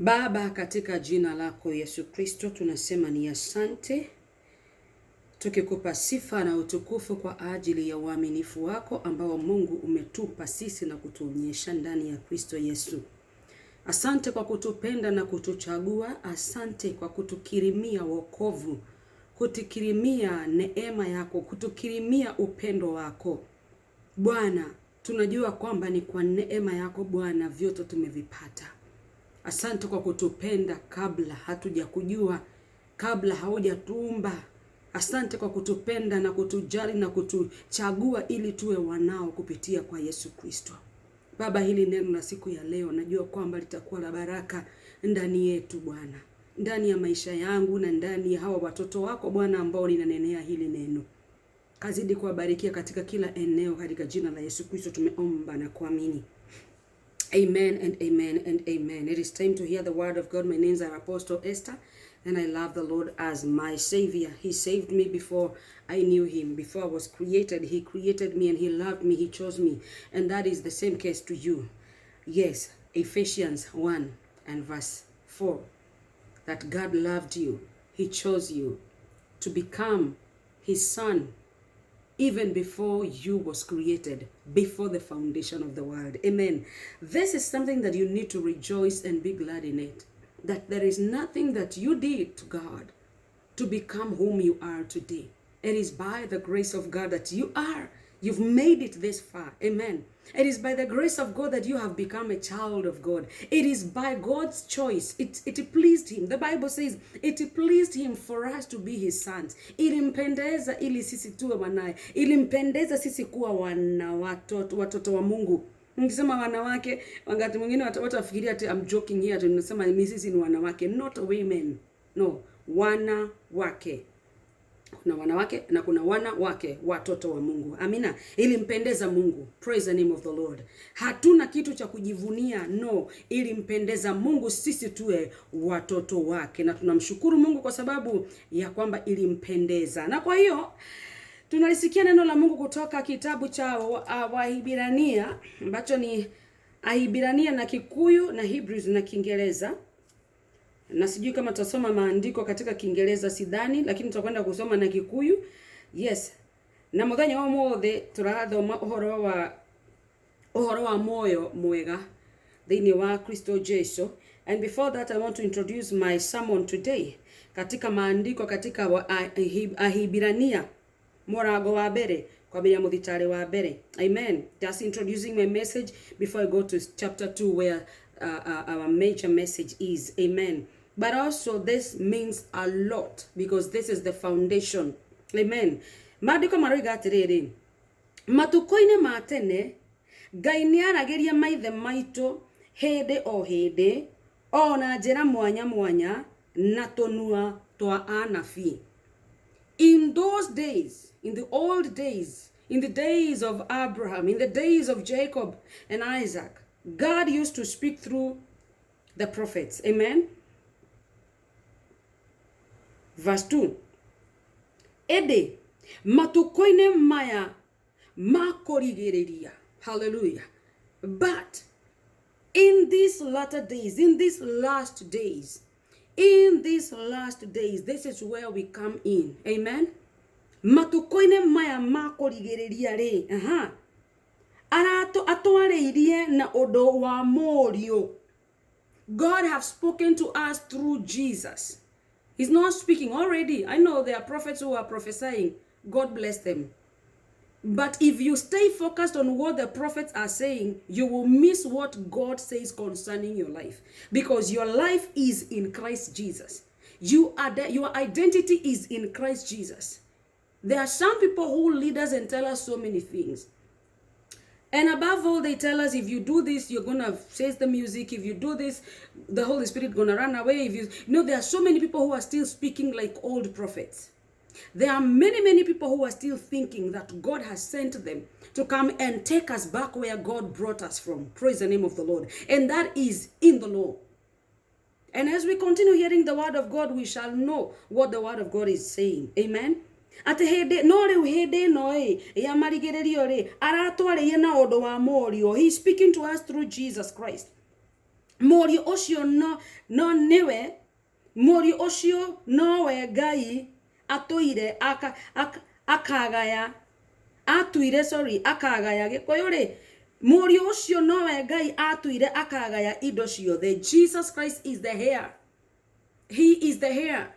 Baba, katika jina lako Yesu Kristo tunasema ni asante, tukikupa sifa na utukufu kwa ajili ya uaminifu wako ambao Mungu umetupa sisi na kutuonyesha ndani ya Kristo Yesu. Asante kwa kutupenda na kutuchagua, asante kwa kutukirimia wokovu, kutukirimia neema yako, kutukirimia upendo wako. Bwana, tunajua kwamba ni kwa neema yako Bwana vyote tumevipata. Asante kwa kutupenda kabla hatujakujua, kabla haujatuumba. Asante kwa kutupenda na kutujali na kutuchagua ili tuwe wanao kupitia kwa Yesu Kristo. Baba, hili neno la siku ya leo najua kwamba litakuwa la baraka ndani yetu Bwana, ndani ya maisha yangu na ndani ya hawa watoto wako Bwana ambao ninanenea hili neno. Kazidi kuwabarikia katika kila eneo, katika jina la Yesu Kristo tumeomba na kuamini. Amen and amen and amen. It is time to hear the word of God. My name is Apostle Esther, and I love the Lord as my Savior. He saved me before I knew Him. Before I was created, He created me and He loved me. He chose me. And that is the same case to you. Yes, Ephesians 1 and verse 4. That God loved you. He chose you to become His son even before you was created, before the foundation of the world. Amen. This is something that you need to rejoice and be glad in it. That there is nothing that you did to God to become whom you are today. It is by the grace of God that you are. You've made it this far. Amen. It is by the grace of God that you have become a child of God. It is by God's choice. It pleased Him. The Bible says it pleased Him for us to be His sons. Ilimpendeza ili sisi tuwe wanaye. Ilimpendeza sisi kuwa watoto wa Mungu. Nikisema wanawake, wakati mwingine watu wafikiria ati I'm joking here, tunasema sisi ni wanawake, not women. No, wanawake. Kuna wanawake na kuna wanawake, watoto wa Mungu. Amina. Ilimpendeza Mungu. Praise the name of the Lord. Hatuna kitu cha kujivunia, no. Ilimpendeza Mungu sisi tuwe watoto wake, na tunamshukuru Mungu kwa sababu ya kwamba ilimpendeza. Na kwa hiyo tunalisikia neno la Mungu kutoka kitabu cha Wahibrania, ambacho ni Wahibrania na Kikuyu na Hebrews na Kiingereza. Na sijui kama tutasoma maandiko katika Kiingereza sidhani, lakini tutakwenda kusoma na Kikuyu. Yes. Na muthenya wa mothe turathoma uhoro wa moyo mwega thini wa Kristo Jesu. And before that I want to introduce my sermon today. Katika maandiko katika Wahibrania morago wa mbere kwa bia muthitari wa mbere. Amen. Just introducing my message before I go to chapter 2 where our major message is. Amen. But also this means a lot because this is the foundation. Amen. Maandiko maroiga atiriri, matuko-ini ma tene Ngai ni arageria maithe maitu hinde o hinde ona njira mwanya mwanya na tonua twa anabii. In those days, in the old days, in the days of Abraham, in the days of Jacob and Isaac, God used to speak through the prophets. Amen. Verse 2. Ede matuko-ini maya makorigiriria. Hallelujah. But in these latter days, in these last days, this is where we come in. Amen. Matuko-ini maya makorigiriria re. Atwareirie na odo wa morio. God have spoken to us through Jesus. He's not speaking already. I know there are prophets who are prophesying. God bless them. But if you stay focused on what the prophets are saying, you will miss what God says concerning your life. Because your life is in Christ Jesus. Your identity is in Christ Jesus. There are some people who lead us and tell us so many things. And above all, they tell us, if you do this, you're going to face the music. If you do this, the Holy Spirit going to run away. There are so many people who are still speaking like old prophets. There are many people who are still thinking that God has sent them to come and take us back where God brought us from. Praise the name of the Lord. And that is in the law. And as we continue hearing the word of God, we shall know what the word of God is saying. Amen. Ate hede no riu hede no ya marigererio ri aratwariye na odo wa morio. He's speaking to us through Jesus Christ. Mũriũ ũcio no niwe, mũriũ ũcio nowe Ngai atũire akagaya, akagaya gĩkũyũ rĩ, mũriũ ũcio nowe Ngai atũire akagaya indo ciothe. Jesus Christ is the heir. He is the heir.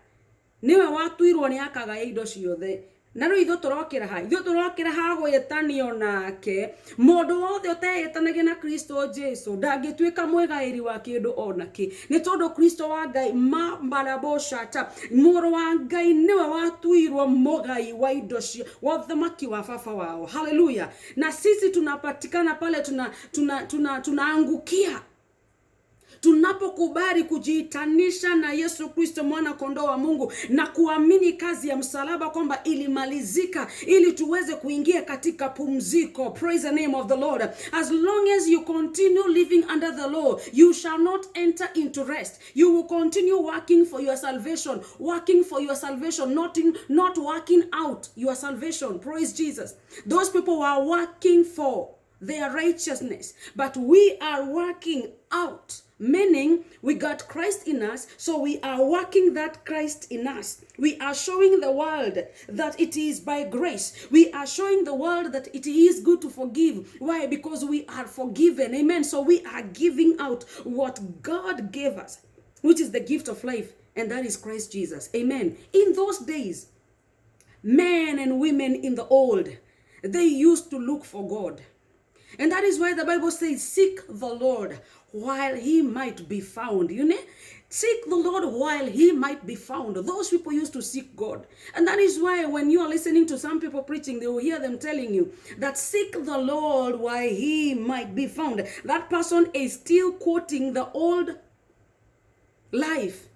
Niwe watuirwo ni akagaya indo ciothe. Na rĩu ithuĩ tũrokĩra ha? Ithuĩ tũrokĩra ha gwĩtanio nake. Mũndũ wothe ũteyĩtanagia na Kristo Jesu ndangĩtuĩka mwĩgaĩri wa kĩndũ ona kĩ. Nĩ tondũ Kristo wa Ngai mambaraboshata, mũrũ wa Ngai niwe watuirwo mũgai wa indo cio, wa ũthamaki wa baba wao. Hallelujah. Na sisi tunapatikana pale tunaangukia tunapokubali kujiitanisha na Yesu Kristo mwana kondoo wa Mungu na kuamini kazi ya msalaba kwamba ilimalizika ili tuweze kuingia katika pumziko. Praise the name of the Lord. As long as you continue living under the law, you shall not enter into rest. You will continue working for your salvation, not working out your salvation. Praise Jesus. Those people were working for their righteousness, but we are working out. Meaning, we got Christ in us, so we are working that Christ in us. We are showing the world that it is by grace. We are showing the world that it is good to forgive. Why? Because we are forgiven. Amen. So we are giving out what God gave us, which is the gift of life, and that is Christ Jesus. Amen. In those days, men and women in the old, they used to look for God. And that is why the Bible says, seek the Lord while he might be found. You know, seek the Lord while he might be found. Those people used to seek God. And that is why when you are listening to some people preaching, they will hear them telling you that seek the Lord while he might be found. That person is still quoting the old life.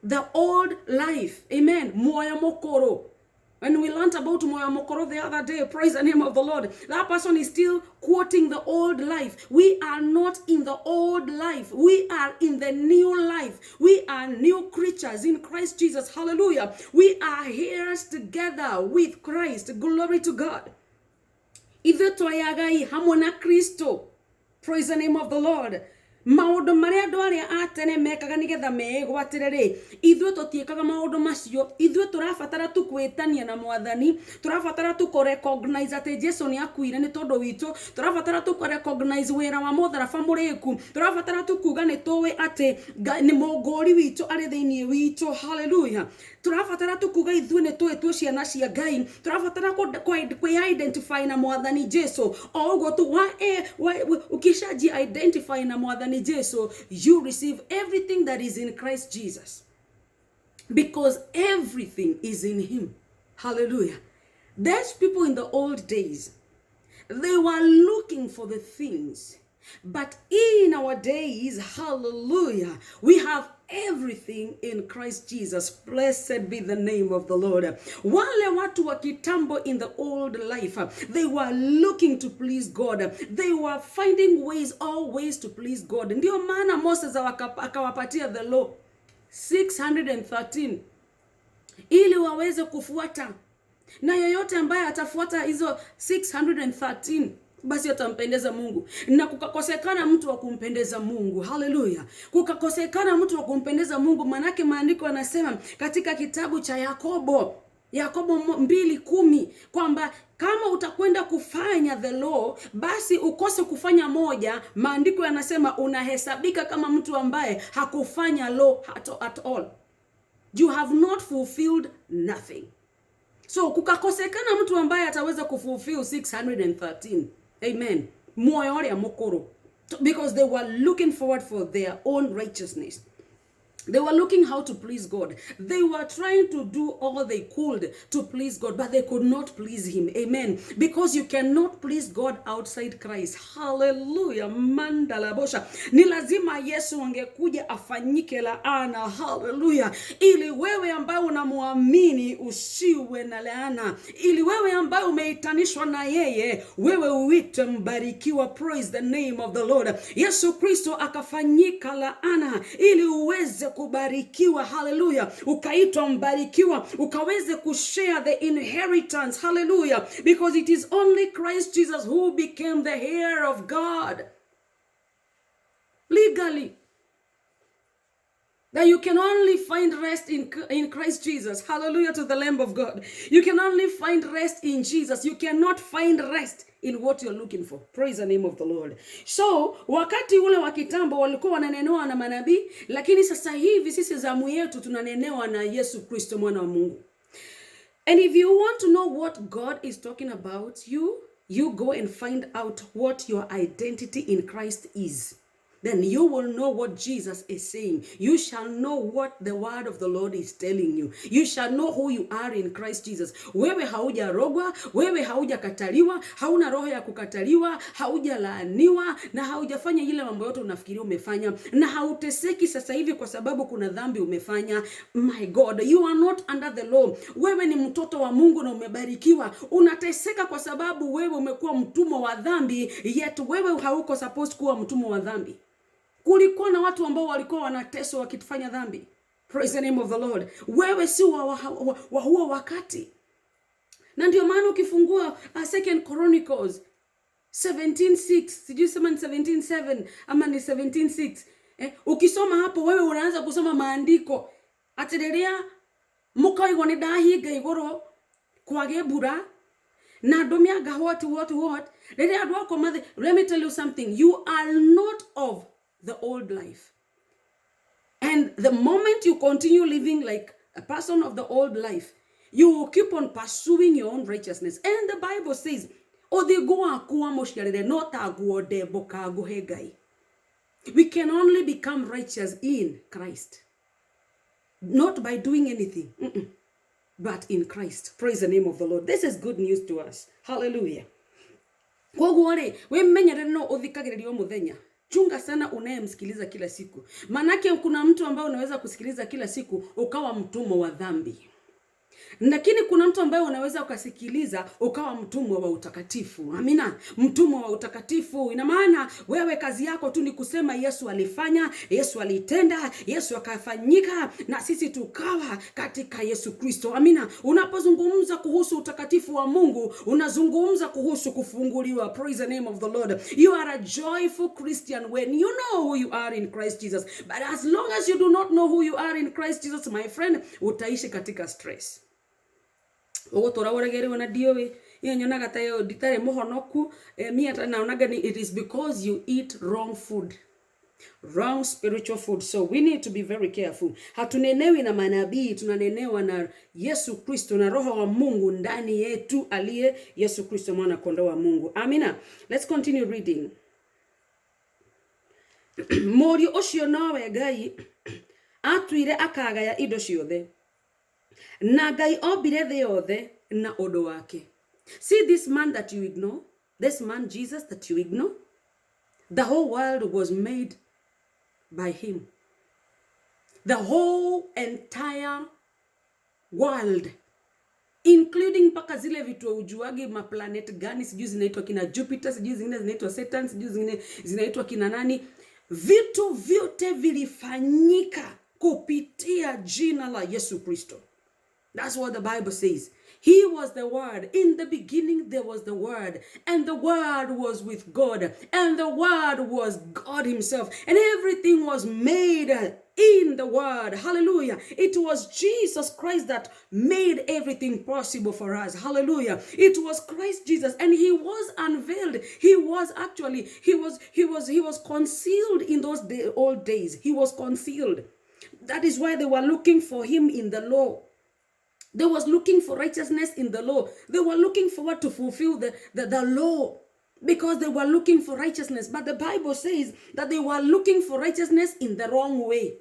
The old life. Amen. Moya mokoro. When we learned about Moya Mokoro the other day, praise the name of the Lord, that person is still quoting the old life. We are not in the old life. We are in the new life. We are new creatures in Christ Jesus. Hallelujah. We are heirs together with Christ. Glory to God. Ithuĩ twayagai hamwe na Kristo. Praise the name of the Lord. Maũndũ marĩa andũ arĩa a tene mekaga nĩgetha meĩgwatĩre rĩ, ithuĩ tũtiĩkaga maũndũ macio. Ithuĩ tũrabatara tu kwĩtania na Mwathani, tũrabatara tu recognize atĩ Jesũ nĩ akuire nĩ tondũ witũ, tũrabatara tu recognize wĩra wa mũtharaba mũrĩku, tũrabatara tu kuga nĩ tũĩ atĩ nĩ mũngũri witũ arĩ thĩinĩ witũ. Hallelujah. Tũrabatara tu kuga ithuĩ nĩ tũĩ twĩ ciana cia Ngai, tũrabatara kwĩ-identify na Mwathani Jesũ. O ũguo tu ukishaji identify na Mwathani Jesus, you receive everything that is in Christ Jesus, because everything is in him. Hallelujah. There's people in the old days, they were looking for the things, but in our days, hallelujah, we have everything in Christ Jesus. Blessed be the name of the Lord. Wale watu wa kitambo in the old life, they were looking to please God. They were finding ways, all ways to please God. Ndio maana Moses akawapatia the law 613 ili waweze kufuata, na yoyote ambaye atafuata hizo 613 basi atampendeza Mungu. Na kukakosekana mtu wa kumpendeza Mungu. Hallelujah. Kukakosekana mtu wa kumpendeza Mungu, manake maandiko yanasema katika kitabu cha Yakobo 2:10 kwamba kama utakwenda kufanya the law, basi ukose kufanya moja, maandiko yanasema unahesabika kama mtu ambaye hakufanya law at all. You have not fulfilled nothing. So kukakosekana mtu ambaye ataweza kufulfill 613. Amen. Moyo ya mokoro. Because they were looking forward for their own righteousness. They were looking how to please God. They were trying to do all they could to please God, but they could not please him. Amen. Because you cannot please God outside Christ. Hallelujah. Mandala bosha. Ni lazima Yesu angekuja afanyike laana. Hallelujah. Ili wewe ambaye unamuamini usiwe na laana. Ili wewe ambaye umeitanishwa na yeye, wewe uitwe mbarikiwa. Praise the name of the Lord. Yesu Kristo akafanyika laana ili uweze kubarikiwa. Hallelujah. Ukaitwa mbarikiwa, ukaweze kushare the inheritance. Hallelujah. Because it is only Christ Jesus who became the heir of God. legally. That you can only find rest in Christ Jesus. Hallelujah to the Lamb of God. You can only find rest in Jesus. You cannot find rest in what you're looking for. Praise the name of the Lord. So, wakati ule wa kitambo walikuwa wananenewa na manabii, lakini sasa hivi sisi zamu yetu tunanenewa na Yesu Kristo mwana wa Mungu. And if you want to know what God is talking about, you go and find out what your identity in Christ is. Then you will know what Jesus is saying. You shall know what the word of the Lord is telling you. You shall know who you are in Christ Jesus. Wewe hauja rogwa, wewe hauja kataliwa, hauna roho ya kukataliwa, hauja laaniwa, na haujafanya ile mambo yote unafikiria umefanya, na hauteseki sasa hivi kwa sababu kuna dhambi umefanya. My God, you are not under the law. Wewe ni mtoto wa Mungu na umebarikiwa. Unateseka kwa sababu wewe umekuwa mtumwa wa dhambi, yet wewe hauko supposed kuwa mtumwa wa dhambi. Kulikuwa na watu ambao walikuwa wanateswa wakifanya dhambi. Praise the name of the Lord. Wewe si wa huo wakati. Na ndio maana ukifungua 2 Chronicles 17:6, sijui sema ni 17:7 ama ni 17:6. Ukisoma hapo wewe unaanza kusoma maandiko. Atererea mukaigwa ni dahiga igoro kwage bura na domiaga what. Let me tell you something. You are not of the old life. And the moment you continue living like a person of the old life, you will keep on pursuing your own righteousness. And the Bible says, we can only become righteous in Christ. Not by doing anything, but in Christ. Praise the name of the Lord. This is good news to us. Hallelujah. Chunga sana unayemsikiliza kila siku. Manake kuna mtu ambaye unaweza kusikiliza kila siku ukawa mtumwa wa dhambi. Lakini kuna mtu ambaye unaweza ukasikiliza ukawa mtumwa wa utakatifu. Amina. Mtumwa wa utakatifu. Ina maana wewe kazi yako tu ni kusema Yesu alifanya, Yesu alitenda, Yesu akafanyika na sisi tukawa katika Yesu Kristo. Amina. Unapozungumza kuhusu utakatifu wa Mungu, unazungumza kuhusu kufunguliwa. Praise the name of the Lord. You are a joyful Christian when you know who you are in Christ Jesus. But as long as you do not know who you are in Christ Jesus, my friend, utaishi katika stress. It is because you eat wrong food, wrong spiritual food. So we need to be very careful. Hatunenewi na manabii, tunanenewa na Yesu Kristo na roho wa Mungu ndani yetu aliye Yesu Kristo mwana kondoo wa Mungu. Amina. Let's continue reading. Mori ocio nawe Ngai atwire akagaya indo ciothe. Na Ngai ombire thĩ yothe na ũndũ wake. See this man that you ignore, this man Jesus that you ignore, the whole world was made by him. The whole entire world, including mpaka zile vitu ujuage ma planet gani, sijui zinaitwa kina Jupiter, sijui zingine zinaitwa Saturn, sijui zingine zinaitwa kina nani. Vitu vyote vilifanyika kupitia jina la Yesu Kristo. That's what the Bible says. He was the Word. In the beginning there was the Word. And the Word was with God. And the Word was God himself. And everything was made in the Word. Hallelujah. It was Jesus Christ that made everything possible for us. Hallelujah. It was Christ Jesus. And he was unveiled. He was concealed in those old days. He was concealed. That is why they were looking for him in the law. They was looking for righteousness in the law. They were looking forward to fulfill the law because they were looking for righteousness. But the Bible says that they were looking for righteousness in the wrong way.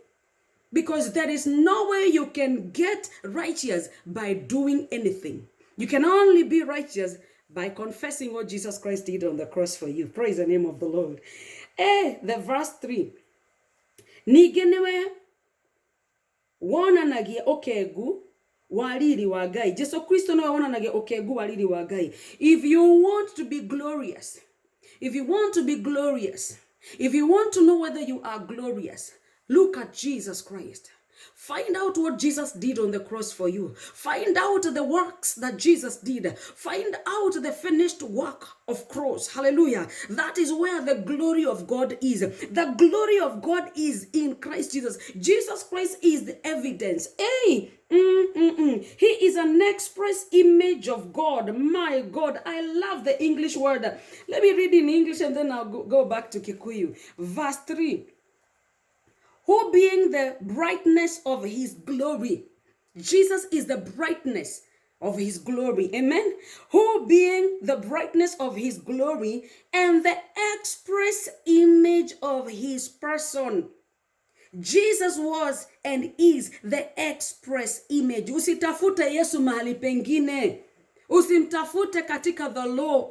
Because there is no way you can get righteous by doing anything. You can only be righteous by confessing what Jesus Christ did on the cross for you. Praise the name of the Lord. The verse 3. Nigenewe wonanagia okegu walili wa Ngai. Jesu Kristo no wonanagia okegu walili wa Ngai. If you want to be glorious, if you want to be glorious, if you want to know whether you are glorious, look at Jesus Christ. Find out what Jesus did on the cross for you. Find out the works that Jesus did. Find out the finished work of cross. Hallelujah. That is where the glory of God is. The glory of God is in Christ Jesus. Jesus Christ is the evidence. Hey, He is an express image of God. My God, I love the English word. Let me read in English and then I'll go back to Kikuyu. Verse 3. Who being the brightness of his glory. Jesus is the brightness of his glory. Amen. Who being the brightness of his glory and the express image of his person. Jesus was and is the express image. Usitafute Yesu mahali pengine. Usimtafute katika the law.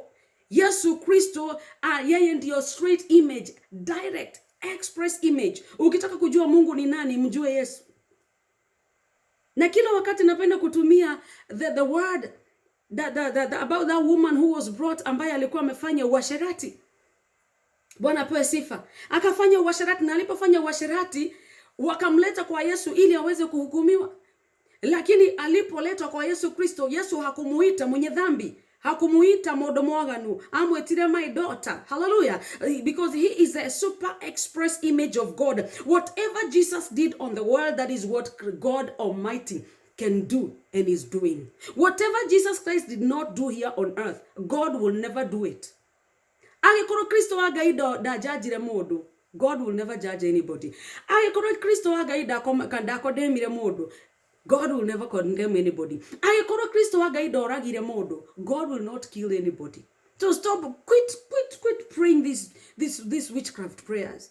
Yesu Kristo yeye ndio straight image, direct express image. Ukitaka kujua Mungu ni nani, mjue Yesu. Na kila wakati napenda kutumia the word about that woman who was brought, ambaye alikuwa amefanya uasherati. Bwana apewe sifa. Akafanya uasherati, na alipofanya uasherati wakamleta kwa Yesu ili aweze kuhukumiwa. Lakini alipoletwa kwa Yesu Kristo, Yesu hakumuita mwenye dhambi. Hakumuita modomwaganu, amwetire my daughter. Hallelujah. Because he is a super express image of God. Whatever Jesus did on the world, that is what God Almighty can do and is doing. Whatever Jesus Christ did not do here on earth, God will never do it. Agikoro Kristo agaido da judge modo, God will never judge anybody. Agikoro Kristo agaida kandako demire modo, God will never condemn anybody. Ayekoro Kristo agaido ragire modo, God will not kill anybody. So stop, quit praying these witchcraft prayers.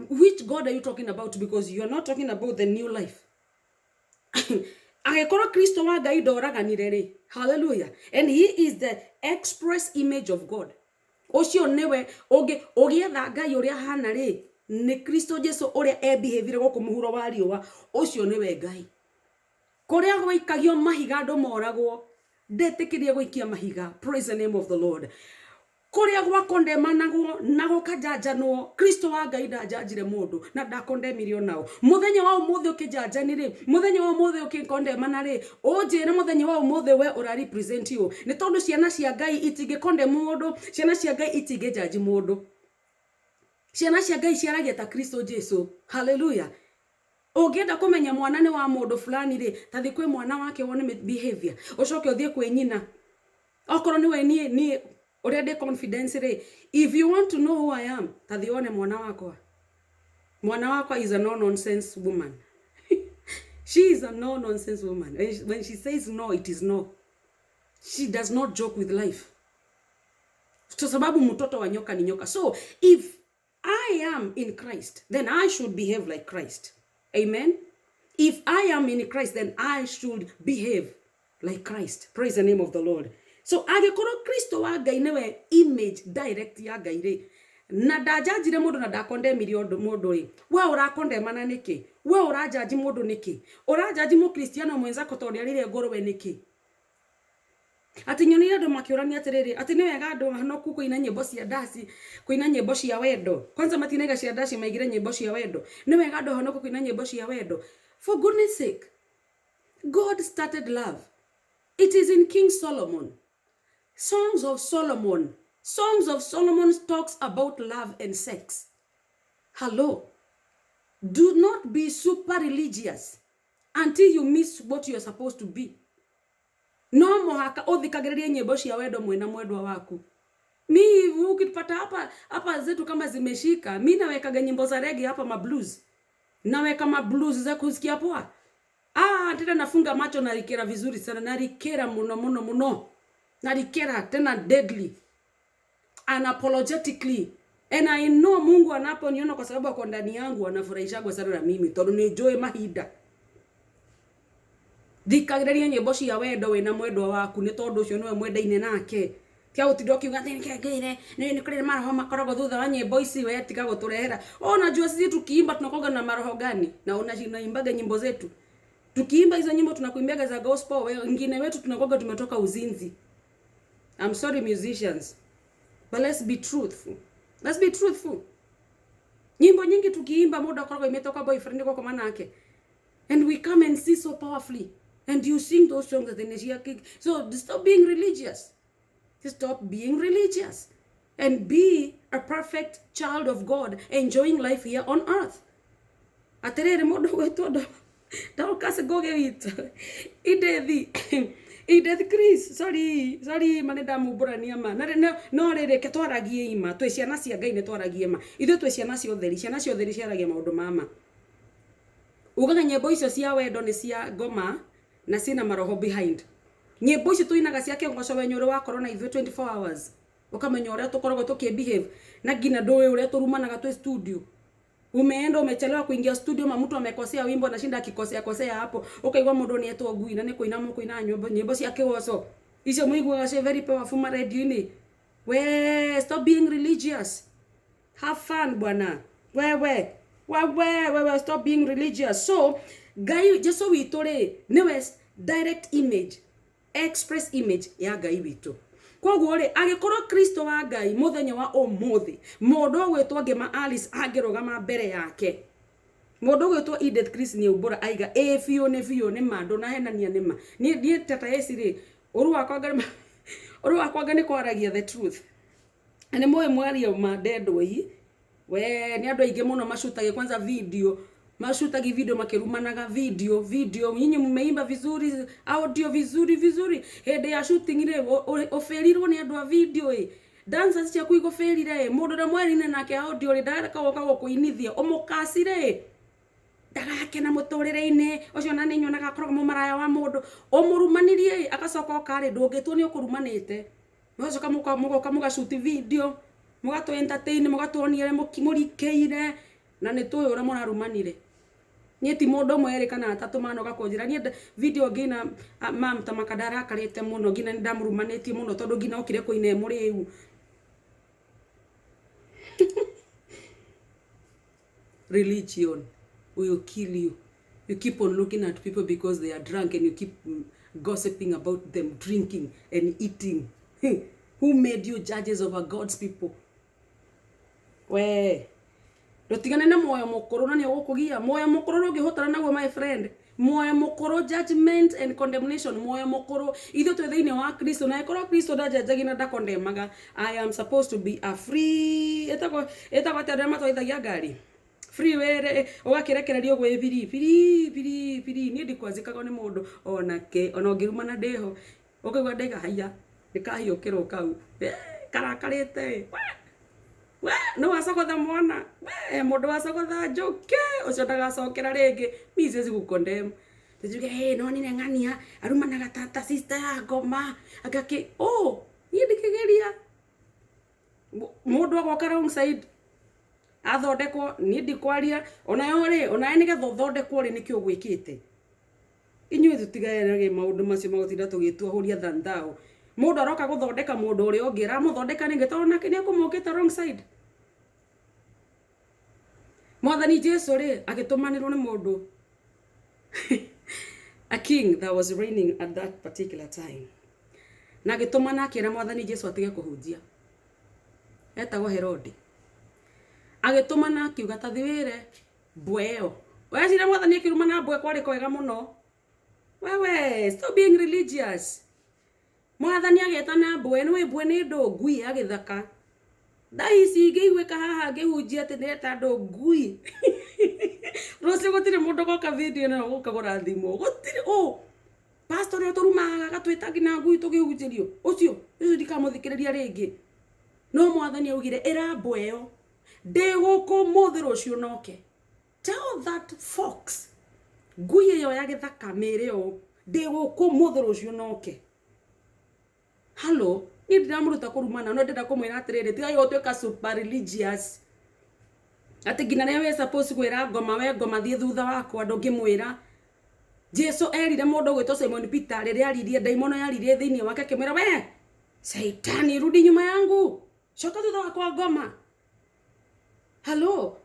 Which God are you talking about? Because you are not talking about the new life. Hallelujah. And he is the express image of God. Osio newe oge thaga yoria hana ri ni Kristo Jesu oria behavior goko muhuro wa riwa. Osio newe Ngai. Korea gwaikagio mahiga ndo moragwo ndetekirie gwikia mahiga. Praise the name of the Lord. Korea gwa kondemanagwo nago kajajanwo Kristo wa Ngai ndajajire mundu na ndakondemirio nao. Muthenya wa umuthe ukijajanire, muthenya wa umuthe ukikondemana ri, ojere muthenya wa umuthe we ura represent you. Ni tondu ciana cia Ngai itige konde mundu, ciana cia Ngai itige jaji mundu. Ciana cia Ngai ciaragia ta Kristo Jesu. Hallelujah. Ogenda kumenya mwana ni wa mundu fulani ri, tathi kwi mwana wake wone behavior. Ucoke uthie kwi nyina. Okoro ni we ni already confidence re. If you want to know who I am, tadhione mwana wako. Mwana wako is a no-nonsense woman. She is a no-nonsense woman. When she says no, it is no. She does not joke with life. So sababu mtoto wa nyoka ni nyoka. So if I am in Christ, then I should behave like Christ. Amen. If I am in Christ, then I should behave like Christ. Praise the name of the Lord. So agekoro Kristo wa Ngai newe image direct ya Ngai ri, na ndajajire mundu na ndakondemire mundu ri, we urakondemana niki? We urajaji mundu niki? Urajaji mu Kristiano mwenzako tondu arire ngorowe niki? Ati nyonire andu makiurania atiriri, ati ni wega andu hanoku kuina nyimbo cia dasi, kuina nyimbo cia wendo. Kwanza matinega cia dasi maigire nyimbo cia wendo. Ni wega andu hanoku kuina nyimbo cia wendo. For goodness sake, God started love. It is in King Solomon. Songs of Solomon. Songs of Solomon talks about love and sex. Hello. Do not be super religious until you miss what you are supposed to be. No mohaka othikagiririe nyimbo cia wendo mwena mwendwa waku. Mi ukipata hapa zetu kama zimeshika, mi nawekaga nyimbo za reggae hapa mablues. Naweka mablues za kusikia poa. Tena nafunga macho na rikera vizuri sana, na rikera muno. Narikera tena deadly, unapologetically. And I know Mungu anaponiona kwa sababu ako ndani yangu anafurahishagwa sana na mimi tondu ni joy mahida. Thikagiriria nyimbo cia wendo wena mwendwa waku ni tondu ucio niwe mwendaine nake. Tia utindo kiuga thini kengire ni kuri maroho makorogo thutha wa nyimbo ici we tiga guturehera. Unajua sisi tukiimba tunakoga na maroho gani? Na unaimbaga nyimbo zetu. Tukiimba hizo nyimbo tunakuimbaga za gospel, wengine wetu tunakoga tumetoka uzinzi. I'm sorry musicians, but let's be truthful. Let's be truthful. Nyimbo nyingi tukiimba muda akoragwo imetoka boyfriend kwa manake. And we come and see so powerfully. And you sing those songs that they so stop being religious. Stop being religious. And be a perfect child of God, enjoying life here on earth. Aterere modo gwetoda. Dao kase goge wito. Ideth Chris, sorry manenda muburania ma. No rere ke twaragie ima, twe ciana cia Ngai ne twaragie ma. Ithu twe ciana cia utheri ciaragia maundu mama. Ugaga nyimbo icio cia wendo ni cia ngoma na sina maroho behind. Nyimbo icio tuinaga cia kiongoco wenyu uri wakorwo na ithu 24 hours. Ukamenya uria tukoragwo tukibehave na ngina ndoe uria turumanaga twe studio. Umeenda umechelewa kuingia studio, mtu amekosea wimbo na shinda akikosea hapo. Ukaigwa mundu ni etwo Ngui na ni kuina nyimbo cia kiwoco. Icio muigwaga cia very powerful ma radio ni. We stop being religious. Have fun bwana. Wewe stop being religious. So Ngai Jesu witu ri niwe direct image, express image ya Ngai witu. Koguo ri agikorwo Kristo wa Ngai muthenya wa umuthi, mundu gwitwo Ngema Alice angirugama mbere yake, mundu gwitwo Edith Chris ni ubura aiga fio ni mandu na henania nima ni tata yesi ri uru wakwa ngani kwaragia the truth. Ani moyo mwario ma ndendoi we ni andu aingi muno mashutage kwanza video, mashutagi video makirumanaga video nyinyi mmeimba vizuri, audio vizuri hede ya shooting ile oferirwo ni andu a video dancers cia kuigo ferire mundu na mweri nake audio ri ndareka woka kuinithia omukasire ndagake na muturire-ini ucio na ni nyonaga akoragwo mumaraya wa mundu omurumanirie agacoka okare ndungitwo ni ukurumanite mugacoka mugashuti video mugatu entertain mugatuonie murikeire na ni tuyo ura murarumanire ni ti mundu mwere kana atatu manoga kunjira ni video ngina mam tamakadara karete muno ngina ndamurumanetie muno tondu ngina okire kuine muriu religion will kill you. You keep on looking at people because they are drunk and you keep gossiping about them drinking and eating. Who made you judges over God's people? We dotigane na moyo mukuru na ni ugukugia moyo mukuru ngihotana naguo my friend. Moyo mukuru judgment and condemnation. Moyo mukuru ithu twe thiini wa Kristo na ikoro Kristo ndajajagi na ndakondemaga. I am supposed to be a free etako tadema toithagia ngari free were ugakirekererio gwe piri ni ndikwazikaga ni mundu onake ona ngirumana ndeho ukigwa ndega haya ndikahiukirwo kau karakarite we no wasogotha mwana we mundu wasogotha njuke ucio ndagacokera ringi misi gukondem tujuge no ni ng'ania arumanaga tata sister ya Ngoma agaki ni ndikigeria mundu agoka wrong side athondekwo ni ndikwaria onayo ri onaye ni getho thondekwo ri nikio gwikite inyuĩ tutigaire maundu macio magutinda tugitwa huria thandao mundu aroka guthondeka mundu uri ongira muthondeka ninge tondu nake ni akumukite wrong side. Mwathani Jesu ri agitumanirwo ni mundu a king that was reigning at that particular time na agitumana akira Mwathani Jesu atige kuhunjia etagwo Herodi agitumana akiuga tathiwire mbweo wecira Mwathani akirumana mbwe kwari kwega muno. Wewe stop being religious. Mwathani agetana mbwe ni mbwe ni ndu Ngui agithaka ndaici ngiigwika haha ngihunjia ati ndeta ndu Ngui rocio gutire mundu goka video na gukagura thimu gutire pastor ri turumaga gatwita ngina Ngui tugihunjirio ucio ndikamuthikiriria ringi no Mwathani augire era mbweo ndiguku muthi rucio noke tell that fox Ngui iyo ya githaka mireo ndiguku muthi rucio noke. Hello ni ndiramuruta kurumana no ndenda kumwira atiriri tiga yotweka super religious ati ngina newe suppose kwira Ngoma we Ngoma thie thutha wakwa ndungimwira Jesu erire mundu gwitwo Simon Peter riri aririe daimono yaririe thiini wake kimwira we Saitani rudi nyuma yangu shoka thutha wakwa Ngoma. Hello,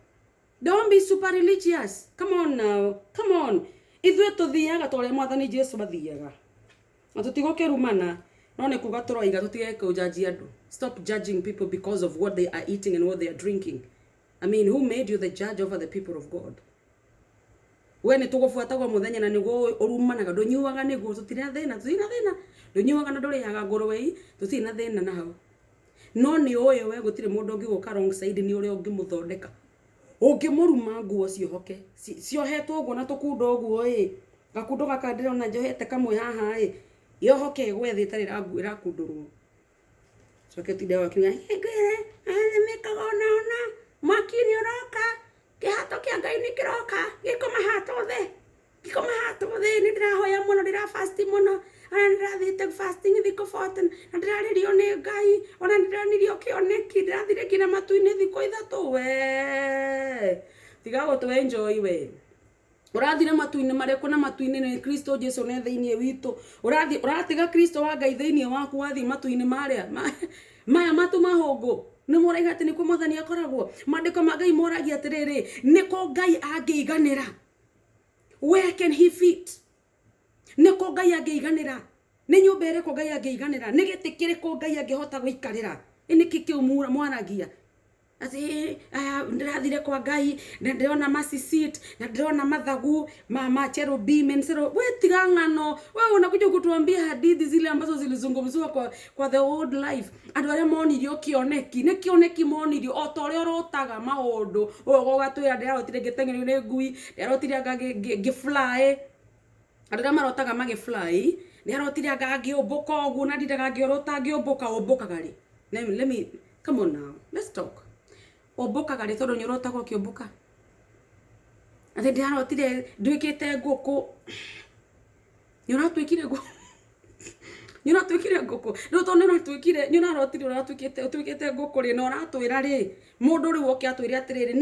don't be super religious. Come on now, come on. Ithuĩ tuthiaga tore Mwathani Jesu bathiaga na tutigoke rumana no ne kuga turoiga tutige ku judge andu. Stop judging people because of what they are eating and what they are drinking. I mean, who made you the judge over the people of God? We ne tugofuata kwa muthenya na nigo urumanaga ndunyuaga nigo tutina thina ndunyuaga na nduriaga ngorowei tutina thina naho. No ni oye we gutire mundu ngiguka wrong side ni uri ungimuthondeka. Ungimuruma nguo ciohoke. Ciohetwo guo na tukundo guo gakundo gakandira na njohete kamwe haha yohoke gwethi tari rakundurwo. Coke tida wakinya ngire mekaga ona makini uroka kihato kia Ngai ni kiroka gikoma hato the ni ndirahoya muno ndirafasti muno ana ndirathite fasting thiko 14 na ndiraririo ni Ngai ona ndiranirio kioneki ndirathire kina matu-ini thiko 3 we tiga goto enjoy we urathire matu-ini mareko na matu-ini ni Kristo Jesu ne thiini witu uratiga Kristo wa Ngai thiini waku wathi matu-ini maria maya matu mahongo ni muraiga ati ni ku Mwathani akoragwo mandiko ma Ngai moragia atiriri niko Ngai angiiganira. Where can he fit? Niko Ngai angiiganira. Ni nyumba iriko Ngai angiiganira. Ni giti kiriko Ngai angihota guikarira. Ini kikiu mwaragia ati ndirathire kwa Ngai na ndirona mercy seat na ndirona mathagu ma cherubim nsero we tiga ngano wewe unakuja kutuambia hadithi zile ambazo zilizungumzwa kwa the old life andu aria monirio kioneki ni kioneki monirio o tore orotaga maundu ogo gatwira ndirarotire ngitengerio ni ngui ndirarotire ngifly andu aria marotaga magifly ndirarotire ngagioboka ogu na ndiraga ngiorota ngioboka ri. Let me come on now, let's talk. Oboka gari todo nyorota ko kioboka ate ndiaro tire ndwikite nguku nyoratwikire nguku no to nyoratwikire nyorotire uratwikite nguku ri no ratwira ri mundu ri woke atwire atiriri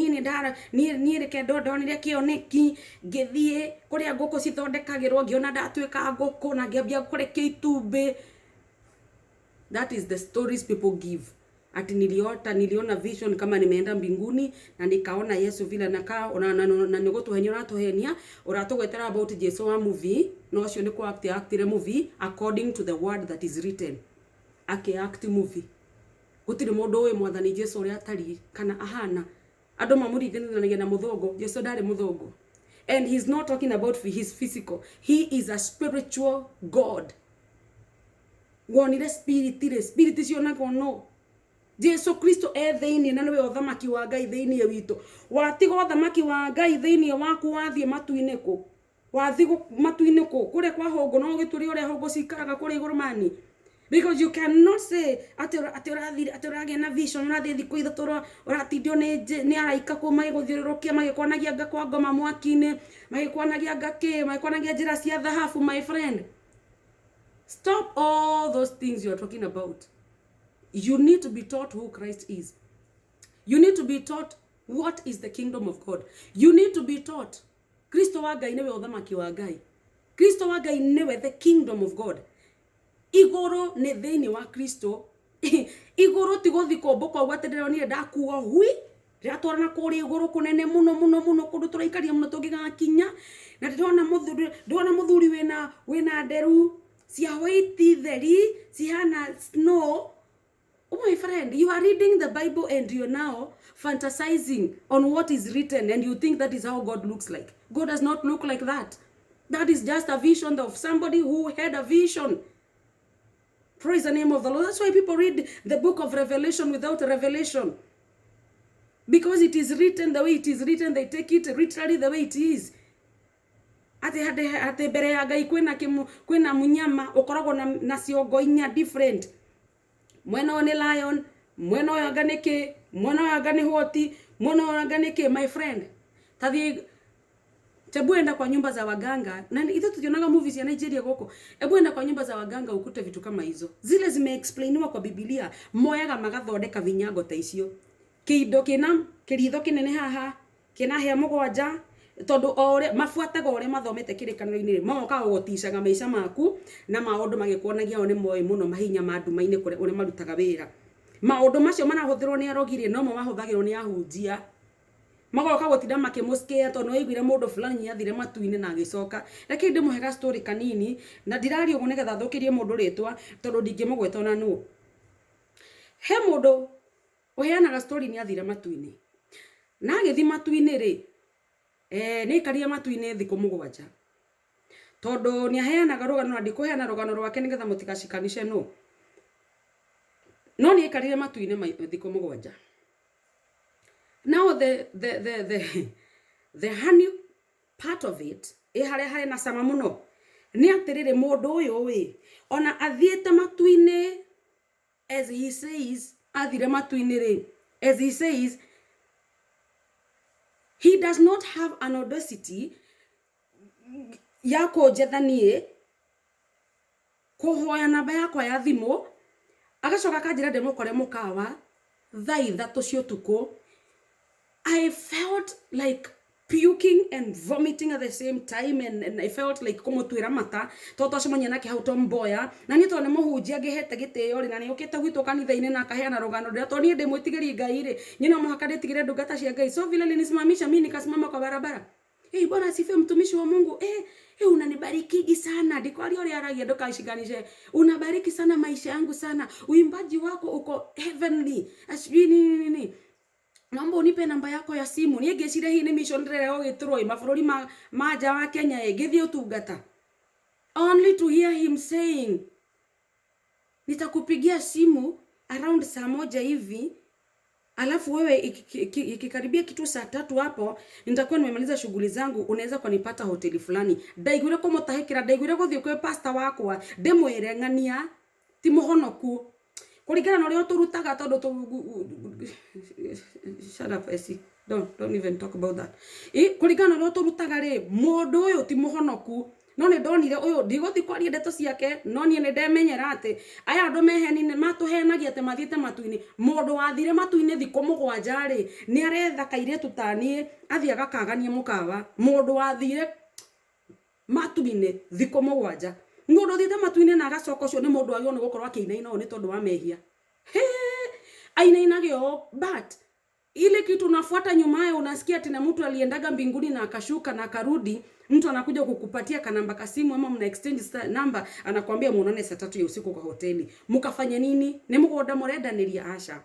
ni reke ndonire kioneki ngithie kuria nguku cithondekagirwo ngiona ndatwika nguku na ngiambia kurekia itumbi. That is the stories people give. Ati niliona vision kama nimeenda mbinguni na nikaona Yesu vile na nigotuhenia uratuhenia uratugwetera about Jesu wa movie no cio ni ku actire movie according to the word that is written. Act movie gutire mundu we Mwathani Jesu uri atari kana ahana andu mamuringithanagia na muthongo. Jesu ndari muthongo, and he's not talking about his physical. He is a spiritual God. Wonire spirit cio no Jesu Kristo thiini na niwe uthamaki wa Ngai thiini witu. Watiga uthamaki wa Ngai thiini waku wathie matu-ini ku wathi matu-ini ku kure kwa hongo no gituri ure hongo cikaraga kure iguru mani. Because you cannot say ati urathie na vision urathie thiku ithatu uratindio ni araika ku magiguthirirukia magikwanagia nga kwa ngoma mwaki-ini magikwanagia ngaki magikwanagia njira cia thahabu. My friend, stop all those things you are talking about. You need to be taught who Christ is. You need to be taught what is the kingdom of God. You need to be taught Kristo wa Ngai niwe uthamaki wa Ngai. Kristo wa Ngai niwe the kingdom of God. Igoro ne thiini wa Kristo. Igoro tigothi komboka gwaterera ni ndakuo hui ndatwarana kuri igoro kunene muno kundu turaikaria muno tungigakinya na ndona muthuri wina nderu cia white theri cihana snow. Oh my friend, you are reading the Bible and you're now fantasizing on what is written and you think that is how God looks like. God does not look like that. That is just a vision of somebody who had a vision. Praise the name of the Lord. That's why people read the book of Revelation without revelation. Because it is written the way it is written, they take it literally the way it is. Ate bere ya Ngai kwina munyama ukoragwo na ciongo inya different. Mwena ni lion, mwena oyo ganiki, mwena oyo gani hoti, mwena oyo ganiki. My friend, tathi tebuenda kwa nyumba za waganga na ithu tunaga movies ya Nigeria goko. Ebuenda kwa nyumba za waganga ukute vitu kama hizo. Zile zimeexplainiwa kwa Biblia, moyaga magathondeka vinyago ta icio. Kiindo kiritho kinene haha, kina hea mugwanja tondu ore mafuataga ore mathomete kirikaniro-ini moka gutishaga maisha maku na maundu magikuonagia one moyo muno mahinya mandu-maini kure ore marutaga wira. Maundu macio manahuthirwo ni arogire no mo mahuthagirwo ni ahunjia. magoka gutinda makimuskia to no igwire mundu fulani yathire matu-ini na agicoka reke ndimuhega story kanini na ndirari ugu nigetha thukirie mundu ritwa tondu ndingimugweta ona nu he mundu uheanaga story ni athire matu-ini na agithi matu-ini ri ni karia matu-ini thiku 7 tondu ni aheanaga rugano na ndikuheana rugano rwake nigetha mutigacikanishe no ni karire matu-ini thiku 7. Now the honey part of it hare na sama muno ni atirire mundu uyu wi ona athiete matu-ini as he says athire matu-ini ri as he says he does not have an audacity ya kunjethanie kuhoya namba yakwa ya thimu agacoka kanjira ndimukore mukawa thaa 3 cia utuku. I felt like puking and vomiting at the same time and I felt like kumutwira mata toto cemanya nake hau tomboya na ni to ne muhunjia ngihete gitio ri na ni ukite gwitwo kanitha-ini na kaheana rugano ria to ni ndimwitigiri Ngai ri nyina muhaka nditigire ndungata cia Ngai so vile ninisimamisha mimi nikasimama kwa barabara. Bwana asifiwe mtumishi wa Mungu. Unanibariki sana. Dikwali ori aragia ndukashiganishe. Unabariki sana maisha yangu sana. Uimbaji wako uko heavenly. Asijui nini. Naomba unipe namba yako ya simu. Niegecire hii ni missionary leo gituroi mabũrũri ma nja wa Kenya githi utungata. Only to hear him saying nitakupigia simu around saa 1 hivi. Alafu wewe ikikaribia kitu saa 3 hapo nitakuwa nimemaliza shughuli zangu, unaweza kunipata hoteli fulani. Ndaigwire ko mutahikira ndaigwire guthie kwe pastor wakwa ndemwire ngania ti muhonoku kuringana na rio turutaga tondu shut up Esi, don't even talk about that. Kuringana na rio turutaga ri mundu uyu ti muhonoku no ni ndonire uyu ndiguthi kwaria ndeto ciake no ni ndemenyera ati aya andu meheni ne matuhenagia te mathiete matu-ini mundu wathire matu-ini thiku 7 ri ni aretha kaire tutanie athia agakagania mukawa mundu wathire matu-ini thiku 7 mundu thiete matu-ini na agacoka ucio ni mundu agio ni gukorwa akiinaina ni tondu wa mehia ainainagio but ile kitu unafuata nyuma yao unasikia tena mtu aliendaga mbinguni na akashuka na akarudi. Mtu anakuja kukupatia kanamba kasimu ama mna exchange number anakuambia muonane saa 3 ya usiku kwa hoteli. Mukafanya nini? Ni mugoda morendaniria asha.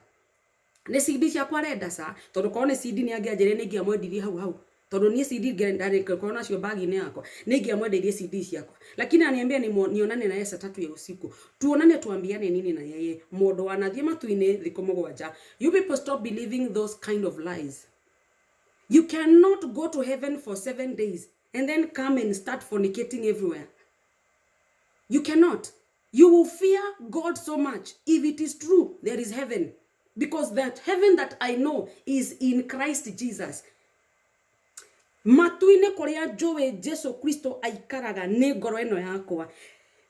Ne CD cia kwa renda sa tondu kone CD ni angiajere ni ngia mwendirie hau tondu ni CD ngendare kona cio bagi ni yako ni ngia mwendirie CD ciakwa lakini aniambia nionane na yeye saa 3 ya usiku tuonane tuambiane nini na yeye mundu wanathie matu-ini thiku 7. You people stop believing those kind of lies. You cannot go to heaven for 7 days and then come and start fornicating everywhere. You cannot. You will fear God so much if it is true there is heaven. Because that heaven that I know is in Christ Jesus. Matu-ini kuria jowe Jesu Kristo aikaraga ni ngoro eno yakwa.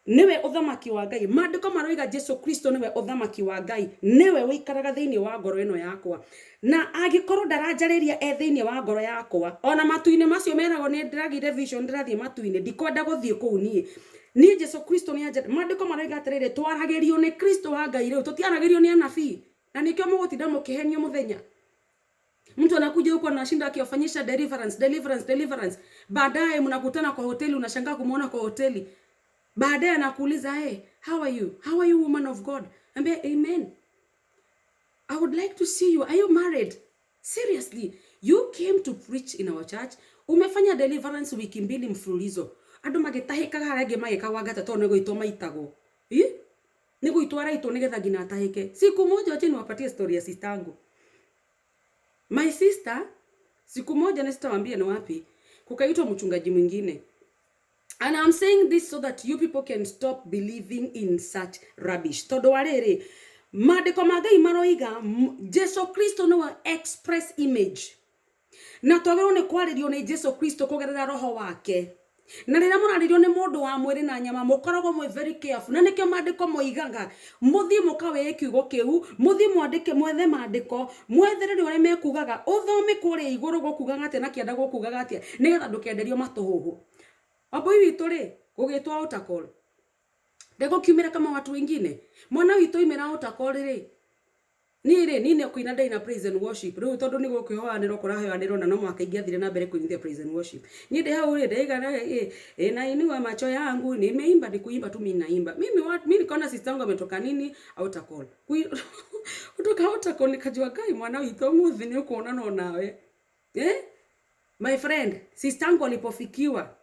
Niwe uthamaki wa Ngai. Maandiko maroiga Jesu Kristo niwe uthamaki wa Ngai. Niwe wikaraga thiini wa ngoro eno yakwa. Na agikorwo ndaranjariria thiini wa ngoro yakwa. Ona matu-ini macio merago ni ndiragire vision ndirathie matu-ini ndikwenda guthie kuu ni Jesu Kristo ni aje. Maandiko maroiga atirire twaragirio ni Kristo wa Ngai riu tutiaragirio ni anabii. Na nikio mugutinda mukihenio muthenya. Mtu anakuja huko anashinda akiwafanyisha deliverance. Baadaye mnakutana kwa hoteli unashangaa kumuona kwa hoteli. Baadaye anakuuliza how are you woman of God? Ambia amen. I would like to see you. Are you married? Seriously, you came to preach in our church. Umefanya deliverance wiki 2 mfululizo. Andu magitahikaga harage magikawa gatatu nego itoma itago. Nigo itwara ito nigetha ngina atahike. Siku moja acha niwapatie story ya sistangu. My sister siku moja na sitawaambia ni wapi kukaitwa mchungaji mwingine. And I'm saying this so that you people can stop believing in such rubbish. Todo warere maandiko ma Ngai maroiga Jesu Kristo no express image. Na twagĩrĩirwo nĩ kwarĩrio nĩ Jesu Kristo kũgerera roho wake. Na rĩrĩa mũrarĩrio nĩ mũndũ wa mwĩrĩ na nyama mũkoragwo mwe very careful. Na nĩkĩo maandĩko moigaga mũthiĩ mũkawe kiugo kĩu, mũthiĩ mwandĩke mwethe maandĩko, mwetherere ũrĩa mekugaga, ũthome kũrĩa igũrũ gũkugaga atĩa na kĩanda gũkugaga atĩa nĩgetha ndũkenderio matũhũhũ. Wambui witũ rĩ gũgĩtwa altar. Ndego kiumĩra kama watu wengine. Mwana witũ imĩra altar rĩ nini kuina ndai na praise and worship riu tondu ni gukwihoanirwo kurahoanirwo na no mwaka ingiathire na mbere kuinithia praise and worship ni ndi hau ri ndaigana na inua macho yangu nimeimba ni kuimba tu mimi naimba mimi nikaona sister yangu ametoka nini outer call kutoka outer call nikajua kai mwana wito muthi ni ukuona no nawe my friend sister yangu alipofikiwa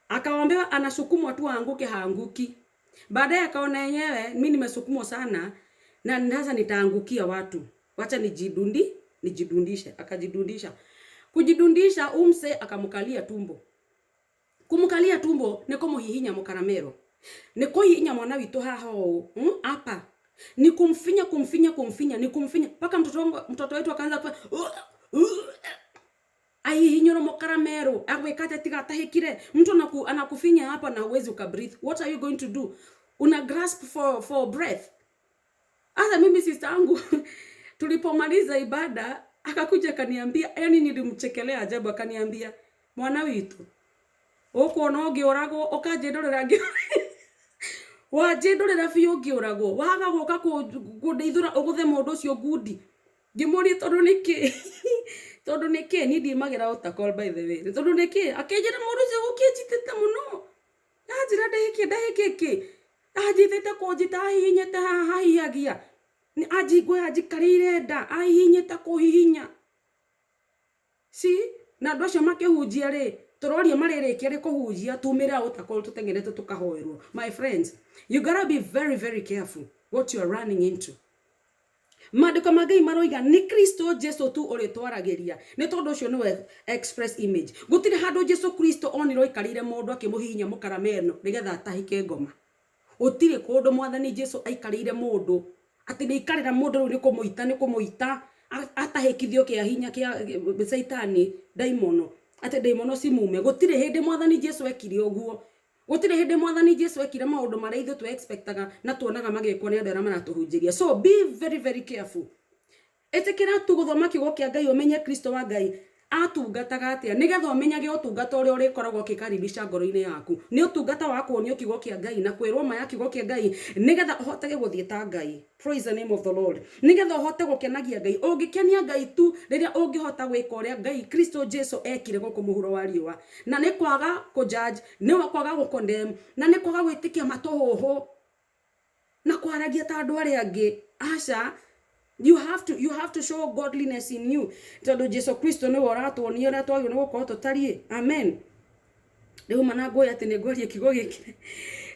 akaombewa anasukumwa tu aanguke haanguki baadaye akaona yenyewe mimi nimesukumwa sana na sasa nitaangukia watu. Wacha nijidundishe. Akajidundisha. Kujidundisha umse akamkalia tumbo. Kumkalia tumbo niko muhihinya mukaramero. Niko hihinya mwana wito haho hapa. Ni kumfinya ni kumfinya paka mtoto wetu akaanza kwa aihinyoro mukaramero agwekate tigatahikire mtu anakufinya hapa na uwezi ukabreathe. What are you going to do? Una grasp for breath. Hata mimi sister yangu tulipomaliza ibada akakuja kaniambia, yani nilimchekelea ajabu, akaniambia mwana witu uko nogi orago okajedorera wajedorera fiyo giorago waga goka kudeithura uguthe mundu ucio gudi ngimuri tondu niki ni ndimagira utakol by the way tondu niki akejera mundu ucio gukijitete muno ajira ndahiki ajithete kujita hinyete hahiagia ni ajigwe ajikarire nda ahinyete kuhihinya na ndosho makehujia ri turoria marereke ri kuhujia tumira utakol tutengerete tukahoerwo. My friends, you gotta be very very careful what you are running into. Maandiko magai maroiga ni Kristo Jesu tu uri twarageria ni tondu ucio ni express image. Gutire handu Jesu Kristo oniro ikarire mundu akimuhihinya mukarameno nigetha atahike ngoma. Utire kundu mwathani Jesu aikarire mundu ati ni ikarira mundu ni kumuita atahikithio kia hinya kia Saitani daimono ati daimono simume. Gutire hindi mwathani Jesu ekire oguo. Gutire hindi mwathani Jesu ekire maundu maria ithu tu expectaga na tuonaga magekwo ni andu aria maratuhunjiria. So be very very careful. Etekira tu guthoma kiugo kia Ngai umenye Kristo wa Ngai atungataga atia nigetha umenyage utungata uria urikoragwo kikaribisha ngoro-ini yaku ni utungata wa kuonio kiugo kia Ngai na kwirwo maya kiugo kia Ngai nigetha uhotage guthieta Ngai. Praise the name of the Lord. Nigetha uhote gukenagia Ngai ungikenia Ngai tu riria ungihota gwika uria Ngai Kristo Jesu ekire guku muhuro wa riwa na ni kwaga kujudge ni kwaga gukondem na ni kwaga gwitikia matohoho na kwaragia ta andu aria angi. Asha, you have to show godliness in you. Tondu Jesu Kristo ni waratuonia na twagio ni gukorwo tutarie. Amen. Riu manangoya ati ni ngorie kigo giki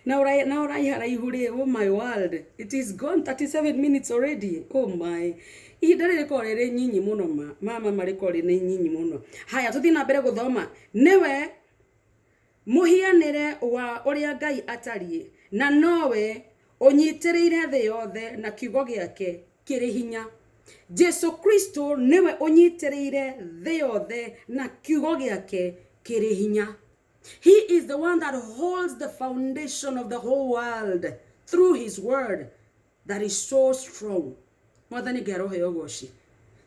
na urai haraihu ri. Oh my world, it is gone 37 minutes already. Oh my, ihinda riko riri nyinyi muno mama mariko ri ni nyinyi muno. Haya tuthi na mbere guthoma. Niwe muhianire wa uria Ngai atarie na nowe unyitirire thi yothe na kiugo giake kiri hinya. Jesu Kristo niwe unyitirire thi yothe na kiugo giake kiri hinya. He is the one that holds the foundation of the whole world through his word that is so strong. Mwathani gerohe yogoshi.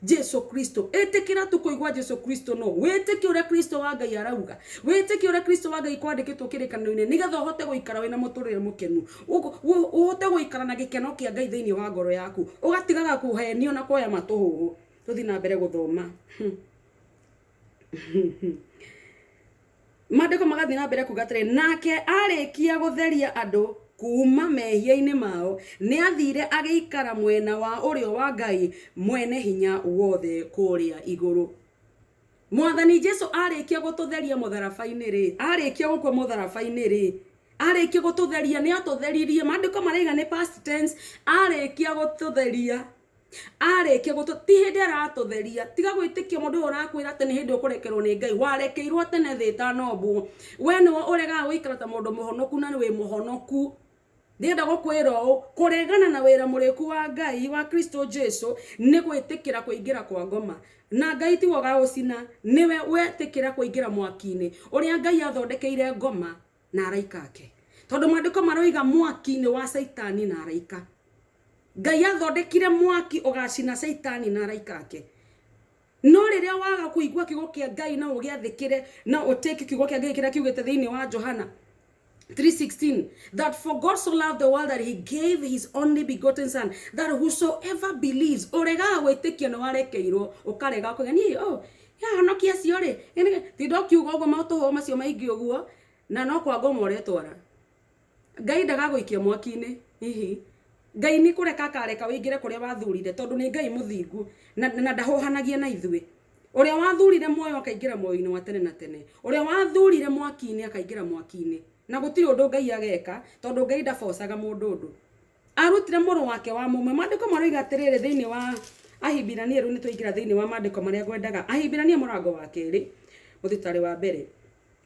Jesu Kristo etekira tukuigwa Jesu Kristo no weteke uria Kristo wa Ngai arauga weteke uria Kristo wa Ngai kwandikitwo kirikaniro-ini nigetha uhote guikara wina muturire mukenu uhote guikara na gikeno kia Ngai thiini wa ngoro yaku ugatigaga kuhenio na koya matuhu. Tuthi na mbere guthoma. Maandiko magathi na mbere kugatire nake arikia gutheria andu kuma mehia-ini mao ni athire agiikara mwena wa urio wa Ngai mwene hinya wothe kuria iguru. Mwathani Jesu arikia gututheria mutharabai-ini ri arikia gukwa mutharabai-ini ri arikia gututheria ni atutheririe. Maandiko maraiga ni past tense. Arikia gututheria arikia ti hindi aratutheria tiga gwitikia mundu urakwira ati ni hindi ukurekerwo ni Ngai warekeirwo tene thi tanombu we ni urega gwikara ta mundu muhonoku na ni wi muhonoku. Ndienda gukwira kuregana na wira muriku wa Ngai wa Kristo Jesu ni gwitikira kuingira kwa ngoma na Ngai ti woga ucina niwe wetikira kuingira mwaki-ini uria Ngai athondekeire ngoma na araika ake. Tondu maandiko maroiga mwaki-ini wa Saitani na araika. Ngai athondekire mwaki ugacina Saitani na araika ake. No riria waga kuigwa kiugo kia Ngai na ugiathikire na uteke kiugo kia Ngai kiria kiugite thiini wa Johana 3:16, that for God so loved the world that he gave his only begotten son, that whosoever believes, orega gwitikia no arekeirwo ukarega kugani ya hanokia cio ri tindo kiugo uguo mautuho macio maingi uguo na no kwa ngoma uretwara Ngai ndaga guikia mwaki-ini hihi Ngai ni kureka kareka wingire kuria wathurire tondu ni Ngai muthingu na ndahohanagia na ithui uria wathurire moyo akaingira moyo-ini wa tene na tene uria wathurire mwaki-ini akaingira mwaki-ini na gutiri undu Ngai ageka tondu Ngai ndabocaga mundu undu arutire muru wake wa mumwe mandiko maroiga atiriri thiini wa Ahibirania riu ni twaingira thiini wa mandiko maria ngwendaga Ahibirania murango wa keri muthitari wa mbere